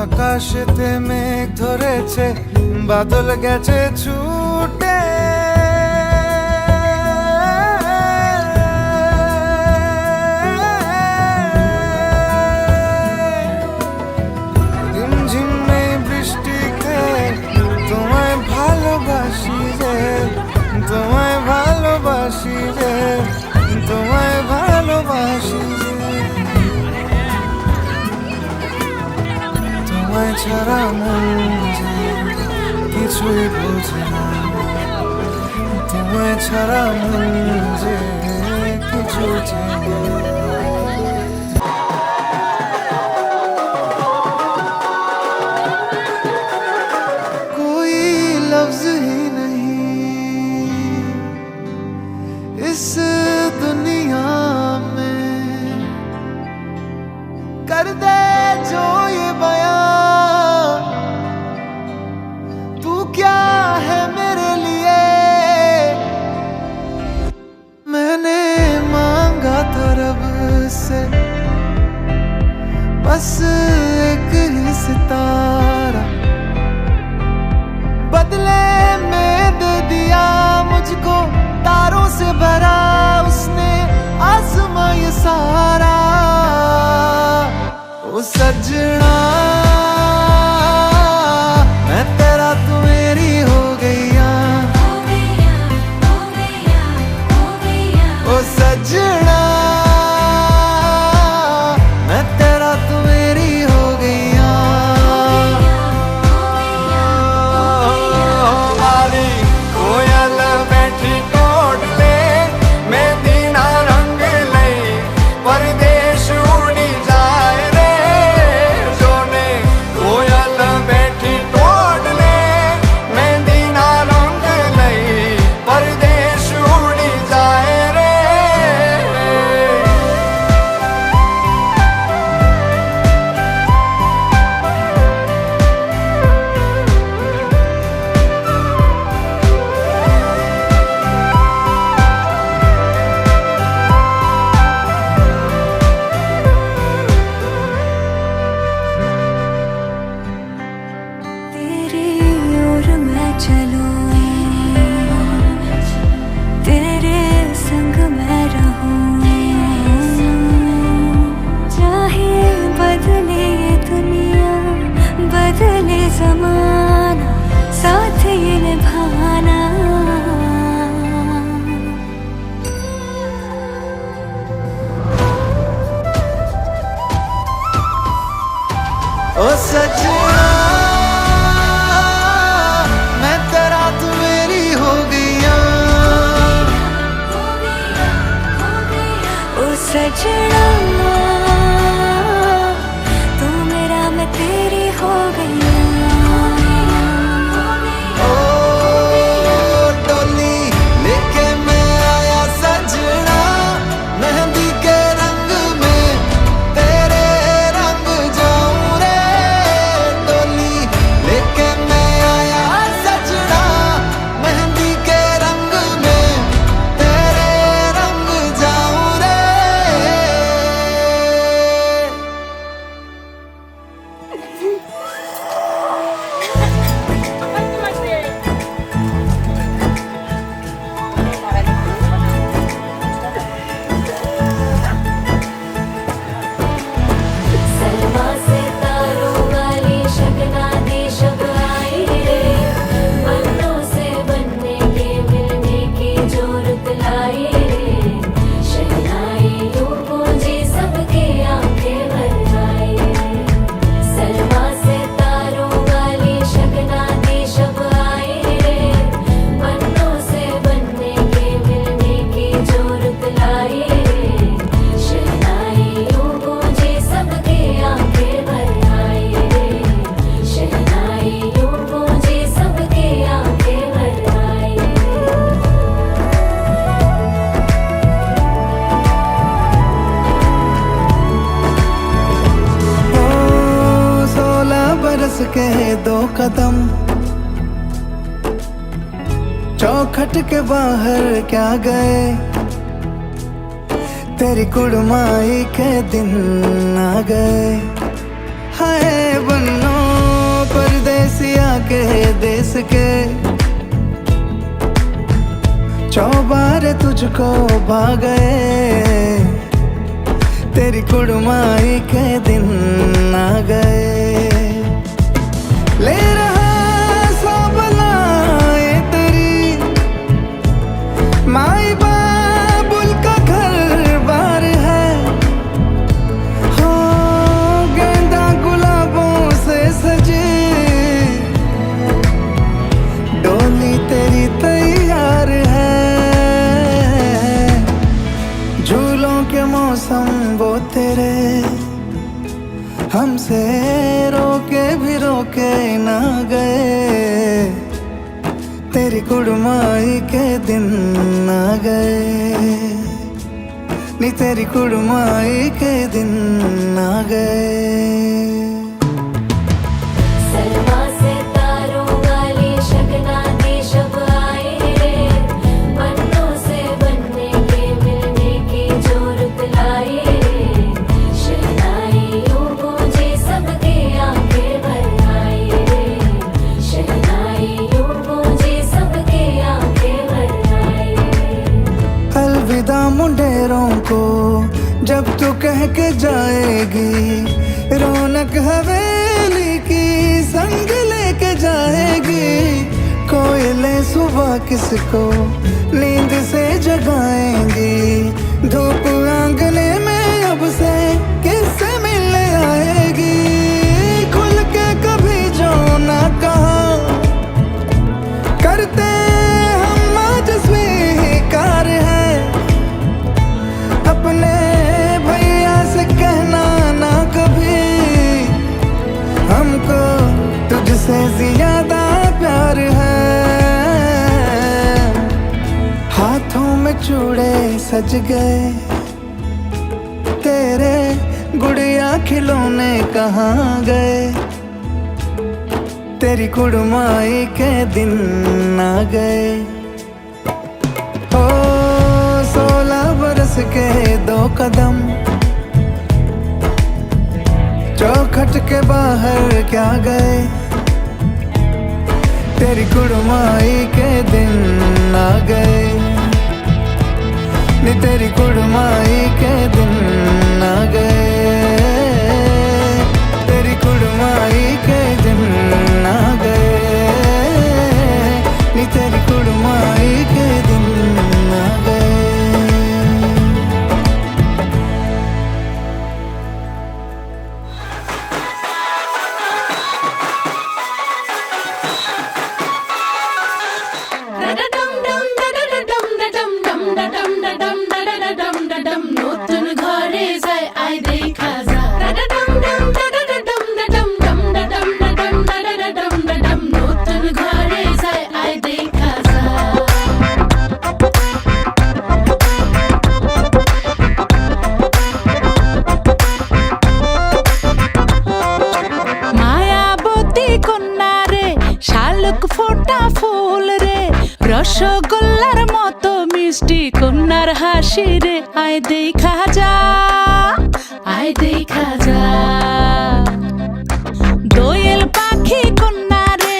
B: আকাশেতে মেঘ ধরেছে, বাদল গেছে ছুটে, ঝিমঝিম এই বৃষ্টিতে তোমায় ভালোবাসি রে, তোমায় ভালোবাসি রে, তোমায় ভালোবাসি রে। তোমায় ছাড়া মন যে কিছুই বোঝে না, তোমায় ছাড়া মন যে কিছু চেনে না। कोई लफ्ज ही नहीं इस दुनिया में कर दे जो ये बयां, तू क्या है मेरे लिए। मैंने मांगा था रब से बस एक ही सितारा, बदले में दे दिया मुझको तारों से भरा उसने आसमां ये सारा। ओ सजना मैं तेरा तू मेरी हो गईया, ओ सजना मैं तेरा तू मेरी हो गईया।
G: वाली कोयल बैठी कोट ले मेहंदी ना रंग ले, परदेश उड़ी जाए रे सोने। कोयल बैठी कोट ले मेहंदी ना रंग ले, परदेश उड़ी जाए रे।
C: तेरी ओर मैं चलूं, तेरे संग मैं रहूं, चाहे बदले ये दुनिया बदले जमाना, साथ ये निभाना।
B: ओ सजना मैं तेरा तू मेरी हो गईया,
C: ओ सजना तू मेरा मैं तेरी हो गई।
B: ओ डोली लेके मैं आया सजना, मेहंदी के रंग में तेरे रंग जाऊं रे। बरस के 2 कदम चौखट के बाहर क्या गए तेरी कुड़माई के दिन आ गए हाय बन्नो परदेसिया के देश के चौबारे तुझको भा गए तेरी कुड़माई के दिन आ गए ले रहा सब लाए तेरी माई बाबुल का घर बार है हो गेंदा गुलाबों से सजे डोली तेरी तैयार है झूलों के मौसम वो तेरे हमसे रोके भी रोके ना गए तेरी कुड़माई के दिन आ गए नी तेरी कुड़माई के दिन आ गए
C: सलमा से तारों वाली शगना दी शब आए रे पन्नों से बनने के मिलने की जो रुत लाए रे शहनाइयों गूंजे सबके आंखें भर आए रे शहनाइयों गूंजे सबके आंखें भर आए
B: अलविदा मुंडेरों को जब तू कह के जाएगी रौनक हवेली की संग लेके जाएगी कोयले सुबह किसको नींद से जगाएंगी धूप आंगने में अब से किससे मिलने आएगी खुल के कभी जो ना कहा करते हम आज स्वीकार है अपने भैया से कहना ना कभी हमको तुझसे ज्यादा प्यार है हाथों में चूड़े सज गए तेरे गुड़िया खिलौने कहाँ गए तेरी कुड़माई के दिन आ गए ओ 16 बरस के 2 कदम चौखट के बाहर क्या गए तेरी कुड़माई के दिन आ गए नी तेरी कुड़माई के दिन आ गए तेरी कुड़माई के दिन आ गए नी तेरी कुड़माई के दिन आ गए
D: নতুন ঘরে যায় আয় দেখা যা নতুন ঘরে যায় আয় দেখা যা মায়াবতী কন্যা রে শালুক ফোটা ফুল রে রসগোল্লার মতো মিষ্টি কন্যার হাসি রে আয় দেখা যা আয় দেখা যা দোয়েল পাখি কন্যা রে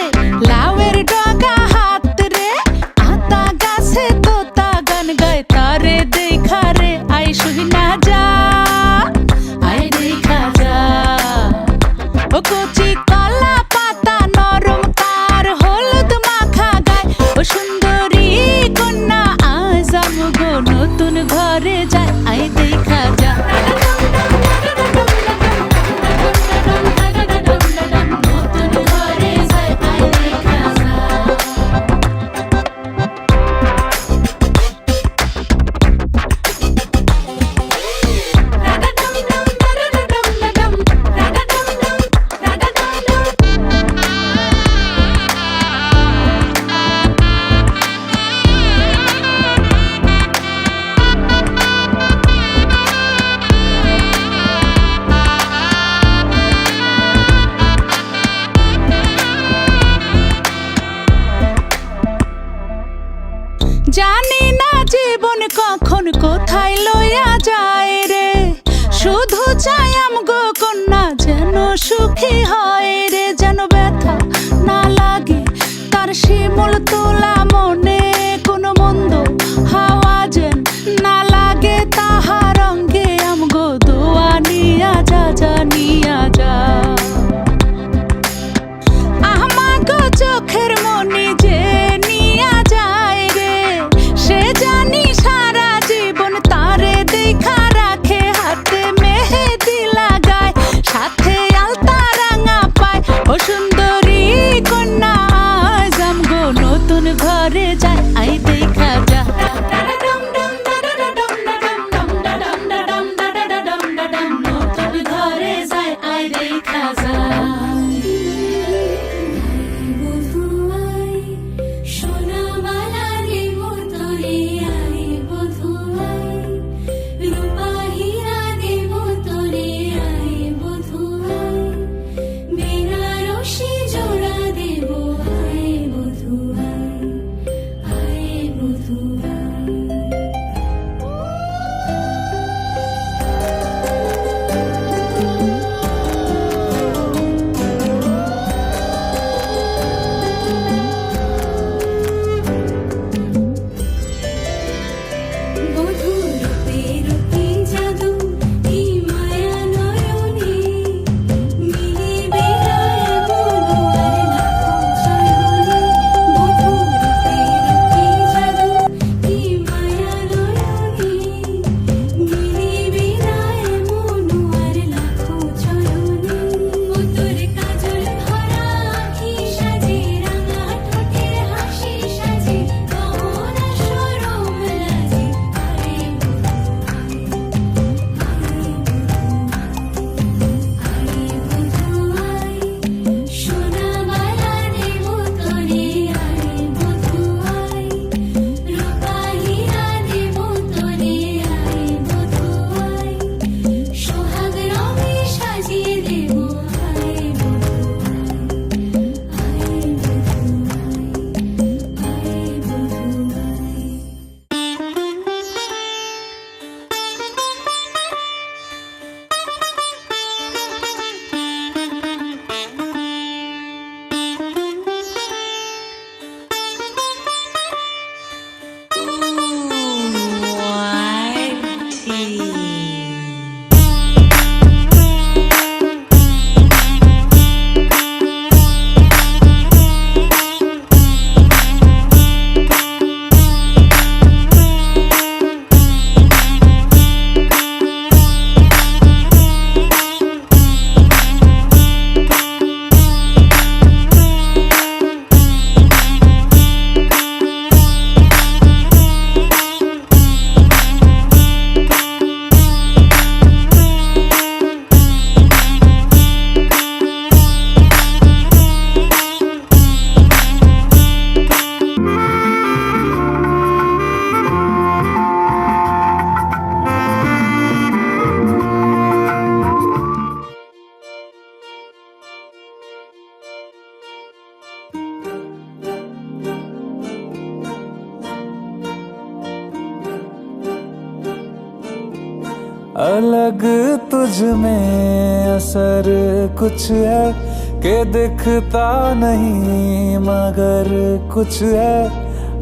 D: লাউয়ের ডগা হাত রে আতা গাছে তোতা গান গায় তারে দেখা রে আয় শুনা যা আয় দেখা যা ও কচি কলা পাতা নরম তার হলুদ মাখা গায় ও সুন্দরী কন্যা আজ আমগো নতুন ঘরে যায় আয় দেখা যা
C: মন কোথায় লইয়া যায় রে শুধু চাই আমগো কন্যা যেন সুখী হয় রে যেন ব্যথা না লাগে তার শিমুল তোলা মনে কোনো মন্দ হাওয়া যেন না লাগে তাহার অঙ্গে আমগো দোয়া নিয়া যা নিয়া যা আমাগো চোখের মনি যে নিয়া যায় রে সে জানি সারা জীবন তারে দেখা রাখে হাতে মেহেদি লাগায় সাথে আলতা রাঙা পায় ও সুন্দরী কন্যা আজ আমগো নতুন ঘরে যায় আই দেখা যা নতুন ঘরে যায় আই দেখা যায়
B: अलग तुझ में असर कुछ है कि दिखता नहीं मगर कुछ है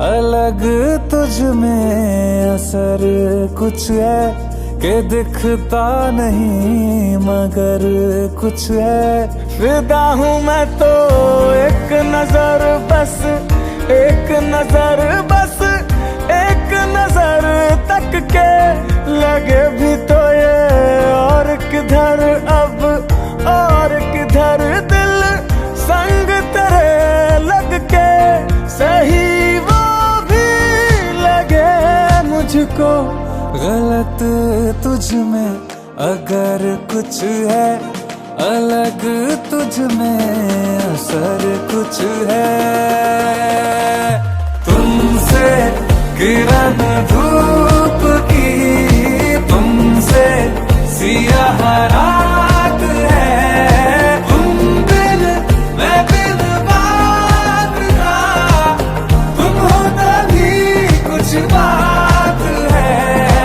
B: अलग तुझ में असर कुछ है कि दिखता नहीं मगर कुछ है फिदा हूँ मैं तो एक नजर बस एक नजर बस एक नजर तक के लगे भी तो ये और किधर अब और किधर दिल संग तेरे लग के सही वो भी लगे मुझको गलत तुझ में अगर कुछ है अलग तुझ में असर कुछ है तुमसे किरण धूप की तुमसे सियाह रात है तुम बिन मैं बिन बात का तुम हो तभी कुछ बात है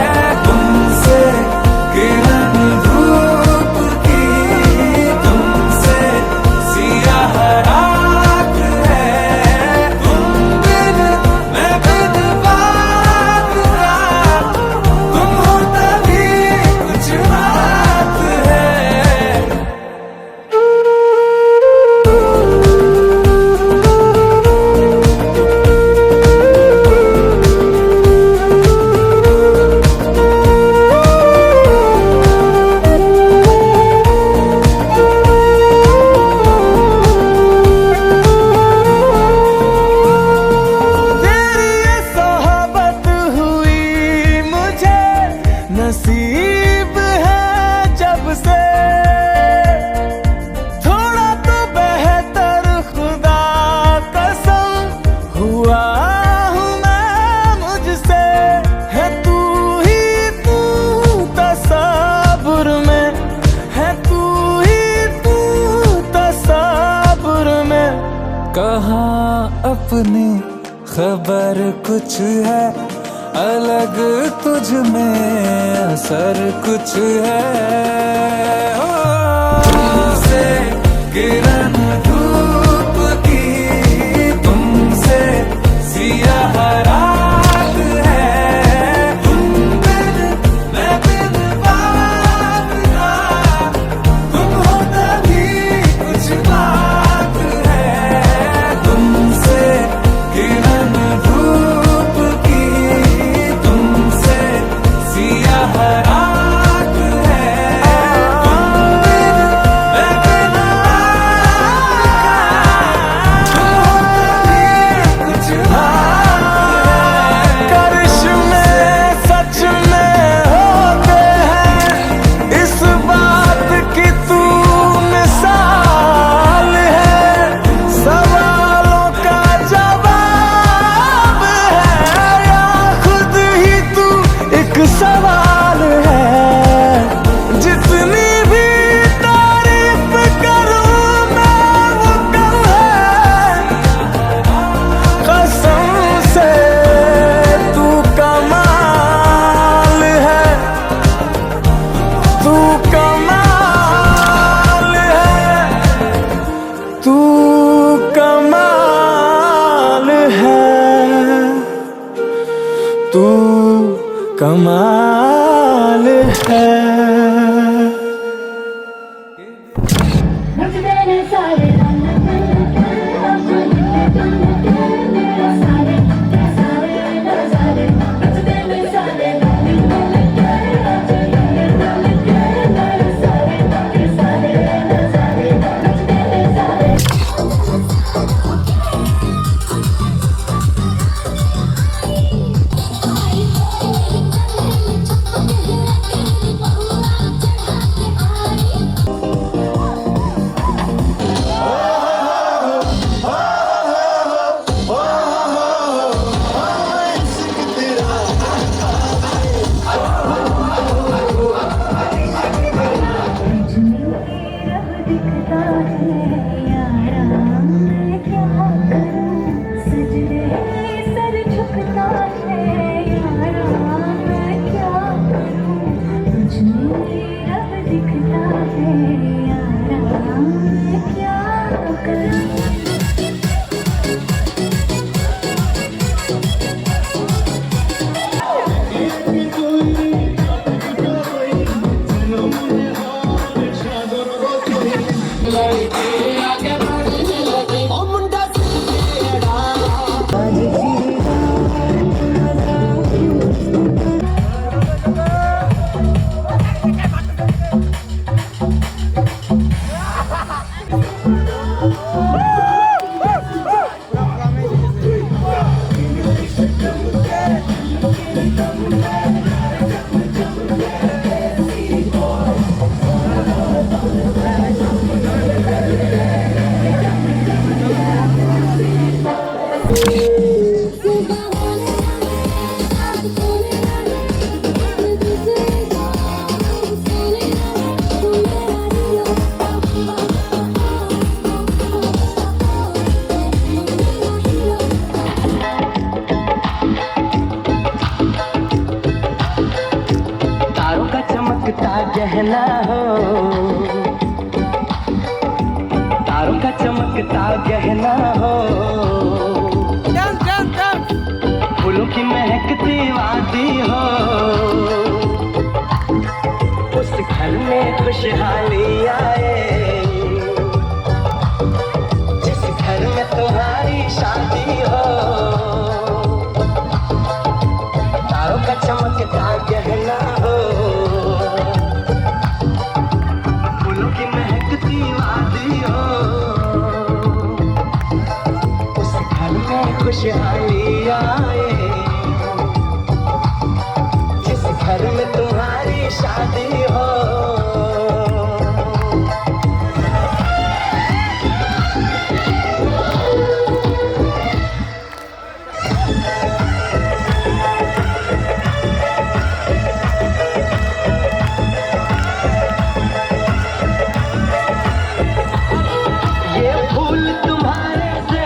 K: कहाँ अपनी खबर कुछ है अलग, तुझ में असर कुछ है। ओ, तुमसे किरण धूप की, तुमसे सियाह रात है। तुम बिन मैं बिन बात ना, तुम हो तभी कुछ बात है। तुमसे किरण धूप की, तुमसे सियाह रात है। तुम बिन मैं बिन कुछ बात है। करिश्मे सच में होते हैं, इस बात की तू मिसाल है। सवालों का जवाब है, या खुद ही तू एक सवाल है। जितनी भी तारीफ करूं मैं वो कम है। कसम से तू कमाल है, तू कमाल है, तू कमाल है, तू कमाल है।
A: गहना हो, तारों का चमकता गहना हो। फूलों की महकती वादी हो, उस घर में खुशहाली आए जिस घर में तुम्हारी शादी हो। तारों का चमकता गहना हो, फूलों की महकती वादी हो, उस घर में खुशहाली आए जिस घर में तुम्हारी शादी हो। ये फूल तुम्हारे से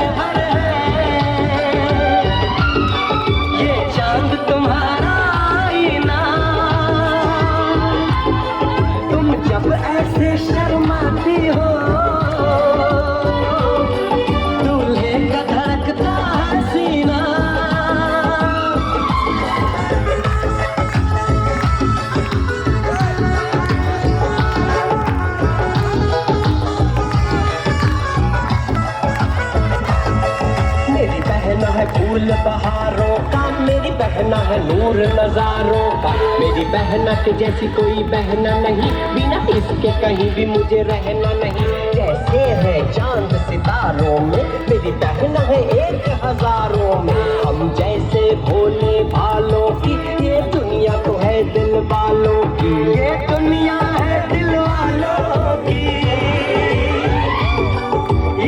A: फूल बहारों का, मेरी बहना है नूर नजारों का। मेरी बहना के जैसी कोई बहना नहीं, बिना इसके कहीं भी मुझे रहना नहीं। जैसे है चांद सितारों में, मेरी बहना है 1000 में। हम जैसे भोले भालों की, ये दुनिया तो है दिल वालों की। ये दुनिया है दिल वालों की,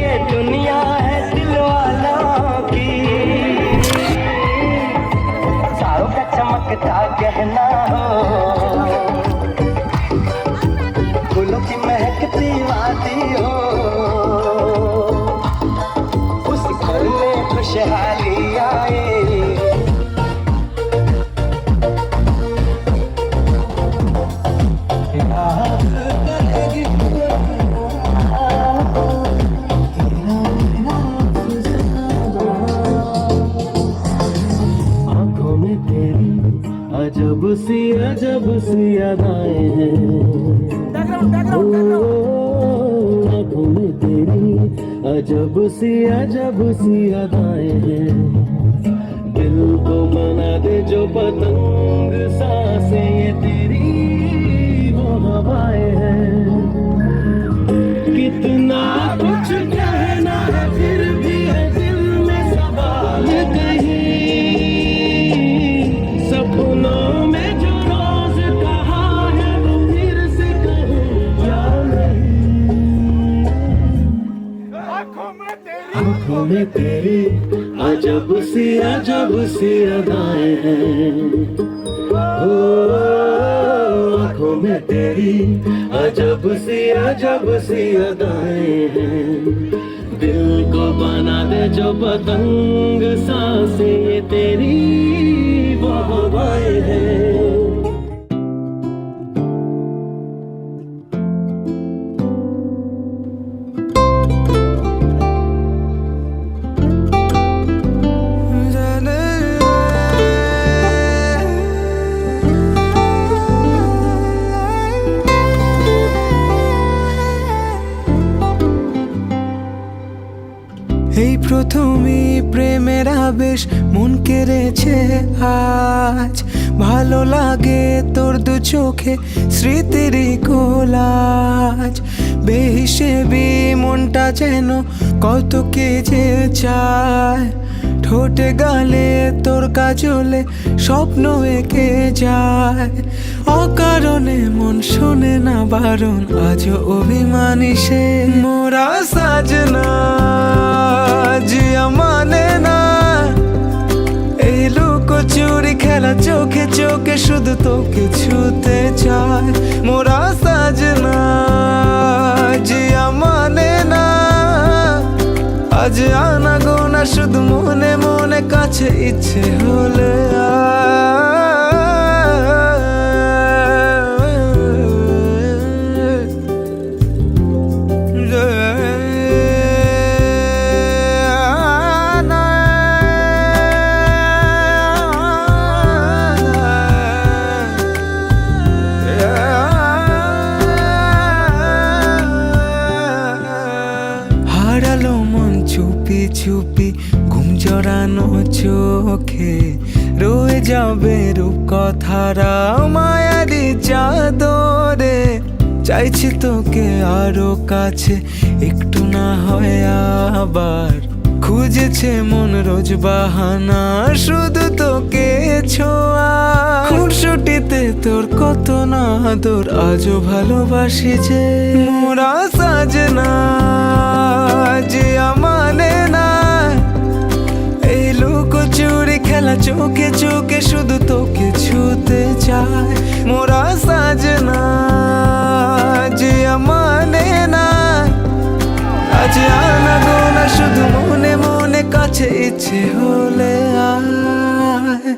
A: ये दुनिया है दिल वालों की। सारों का चमकता गहना हो, फूलों की महकती वादी हो, उस घर में खुशहाली आए। आंखों में तेरी अजब सी अदाएं हैं। आंखों में तेरी अजब सी अदाएं हैं। दिल को बना दे जो पतंग सांसें, ये तेरी वो हवाएं हैं। कितना कुछ कहना है फिर भी है दिल में सवाल कहीं। सपनों में जो रोज कहा है वो फिर से कहूँ या नहीं। आँखों में तेरी अजब सी अदाएं हैं। आँखों में तेरी अजब सी अदाएं हैं। दिल को बना दे जो पतंग सांसें, ये तेरी वो हवाएं हैं।
K: এই প্রথমই প্রেমের আবেশ মন কেড়েছে আজ। ভালো লাগে তোর দু চোখে স্মৃতিরই কোলাজ। বেহিসেবি মনটা যেন কত কে যে চায়। ঠোঁটে গালে তোর কাজলে স্বপ্ন এঁকে যায়। অকারণে মন শোনে না বারণ, আজও অভিমানী সে। মোরা সাজনা জিয়া মানে না, এই লুকোচুরি খেলা চোখে চোখে শুধু তোকে ছুতে চায়। মোরা সাজনা জিয়া মানে না, আজ আনা গোনা শুধু মনে মনে কাছে ইচ্ছে হলে হারালো মন চুপি চুপি ঘুম জড়ানো চোখে। রয়ে যাবে রূপ কথারা মায়ারি চাদরে। চাইছি তোকে আরো কাছে, একটু না হয় আবার। খুঁজেছে মন রোজ বাহানা, শুধু তোকে ছোঁয়া। খুনসুটিতে তোর কত না আদর, আজও ভালোবাসি যে। মোরা সাজনা জিয়া মানে না, এই লুকোচুরি খেলা চোখে চোখে শুধু তোকে ছুতে চায়। মোরা সাজনা জিয়া মানে না, আজ আনা গোনা শুধু মনে মনে কাছে ইচ্ছে হলে আয়।